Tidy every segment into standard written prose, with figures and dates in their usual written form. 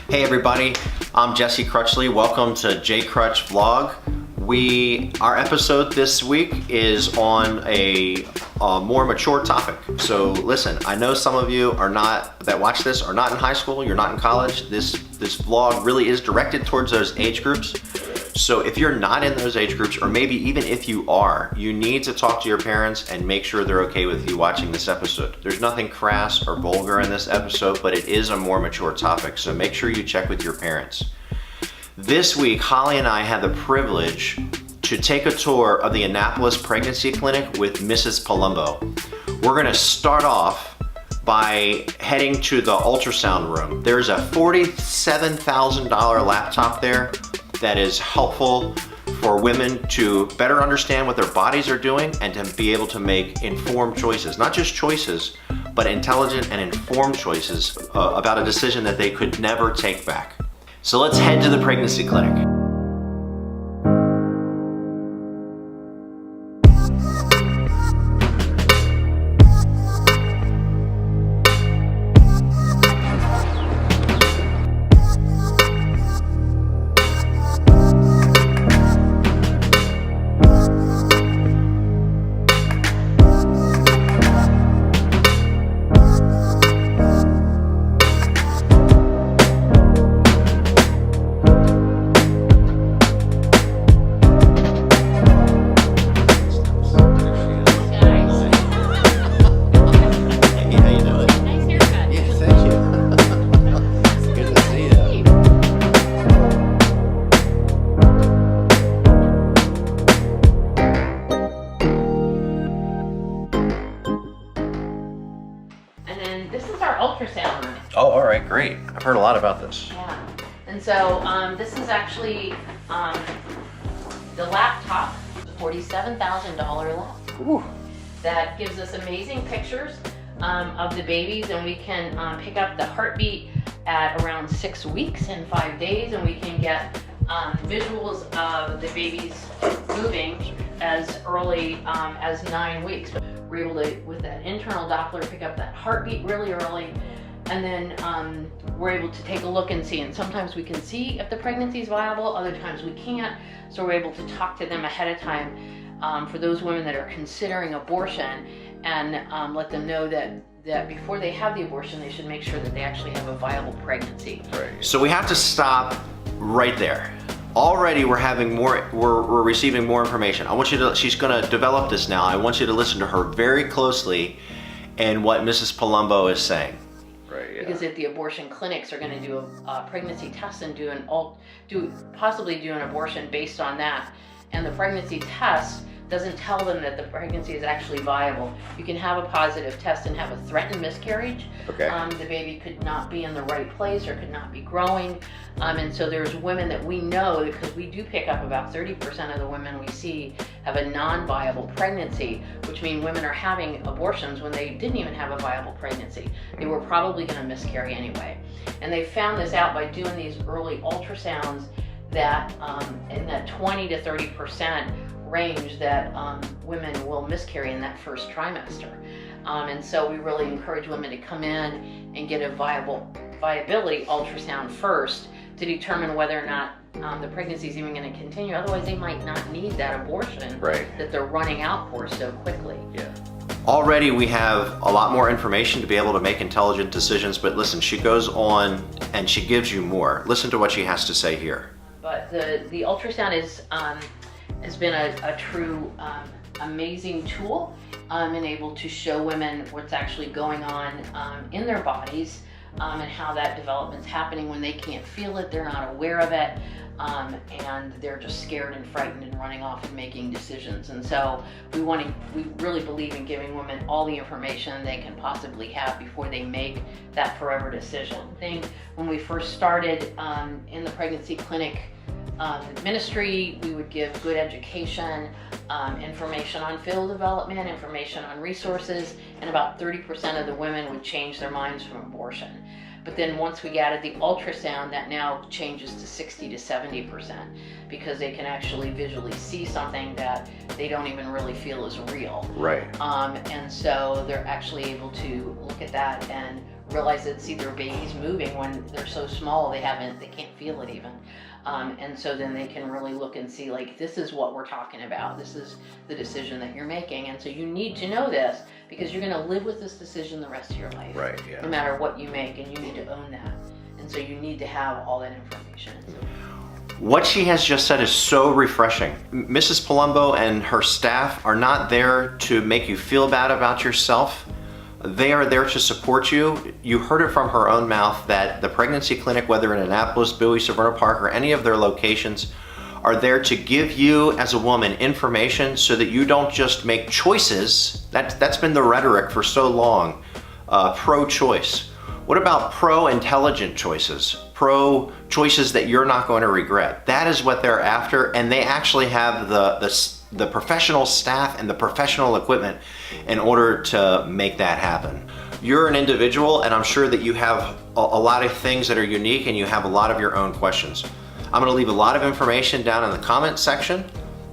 Hey everybody, I'm j.crutch. Welcome to j.crutch vlog. Our episode this week is on a more mature topic. So listen, I know some of you that watch this are not in high school, you're not in college. This vlog really is directed towards those age groups. So if you're not in those age groups, or maybe even if you are, you need to talk to your parents and make sure they're okay with you watching this episode. There's nothing crass or vulgar in this episode, but it is a more mature topic, so make sure you check with your parents. This week, Holly and I had the privilege to take a tour of the Annapolis pregnancy clinic with Mrs. Palumbo. We're gonna start off by heading to the ultrasound room. There's a $47,000 laptop there that is helpful for women to better understand what their bodies are doing and to be able to make informed choices. Not just choices, but intelligent and informed choices about a decision that they could never take back. So let's head to the pregnancy clinic. Ultrasound room. Oh, all right, great. I've heard a lot about this. Yeah, and so this is actually the laptop, $47,000 laptop. Ooh. That gives us amazing pictures of the babies, and we can pick up the heartbeat at around 6 weeks and 5 days, and we can get visuals of the babies moving as early as 9 weeks. We're able to, with that internal Doppler, pick up that heartbeat really early, and then we're able to take a look and see. And sometimes we can see if the pregnancy is viable, other times we can't. So we're able to talk to them ahead of time for those women that are considering abortion, and let them know that before they have the abortion, they should make sure that they actually have a viable pregnancy. Right. So we have to stop right there. Already we're receiving more information. She's gonna develop this now. I want you to listen to her very closely and what Mrs. Palumbo is saying. Right, yeah. Because if the abortion clinics are gonna do a pregnancy test and possibly do an abortion based on that, and the pregnancy test doesn't tell them that the pregnancy is actually viable. You can have a positive test and have a threatened miscarriage. Okay. The baby could not be in the right place or could not be growing. And so there's women that we know, because we do pick up about 30% of the women we see have a non-viable pregnancy, which means women are having abortions when they didn't even have a viable pregnancy. They were probably gonna miscarry anyway. And they found this out by doing these early ultrasounds that in that 20 to 30% range that women will miscarry in that first trimester. And so we really encourage women to come in and get a viability ultrasound first to determine whether or not the pregnancy is even going to continue. Otherwise, they might not need that abortion that they're running out for so quickly. Yeah. Already we have a lot more information to be able to make intelligent decisions, but listen, she goes on and she gives you more. Listen to what she has to say here. But the ultrasound has been a true amazing tool and able to show women what's actually going on in their bodies and how that development's happening when they can't feel it, they're not aware of it, and they're just scared and frightened and running off and making decisions. And so we really believe in giving women all the information they can possibly have before they make that forever decision. I think when we first started in the pregnancy clinic ministry, we would give good education, information on field development, information on resources, and about 30% of the women would change their minds from abortion. But then once we added the ultrasound, that now changes to 60 to 70% because they can actually visually see something that they don't even really feel is real. Right. And so they're actually able to look at that and realize that see their babies moving when they're so small they can't feel it even. And so then they can really look and see, like, this is what we're talking about. This is the decision that you're making. And so you need to know this because you're going to live with this decision the rest of your life. Right, yeah. No matter what you make, and you need to own that. And so you need to have all that information. What she has just said is so refreshing. Mrs. Palumbo and her staff are not there to make you feel bad about yourself. They are there to support you. You heard it from her own mouth that the pregnancy clinic, whether in Annapolis, Bowie, Severna Park, or any of their locations, are there to give you as a woman information so that you don't just make choices. That's been the rhetoric for so long, pro-choice. What about pro-intelligent choices? Pro-choices that you're not going to regret. That is what they're after, and they actually have the professional staff and the professional equipment in order to make that happen. You're an individual, and I'm sure that you have a lot of things that are unique, and you have a lot of your own questions. I'm gonna leave a lot of information down in the comment section.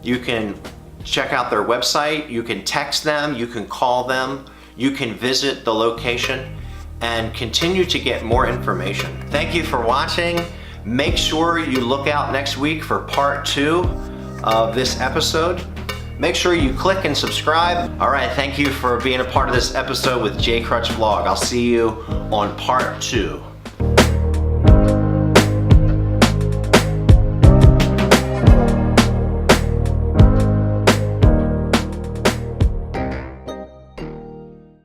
You can check out their website, you can text them, you can call them, you can visit the location, and continue to get more information. Thank you for watching. Make sure you look out next week for part 2 of this episode. Make sure you click and subscribe. All right, thank you for being a part of this episode with j.crutch Vlog. I'll see you on part 2.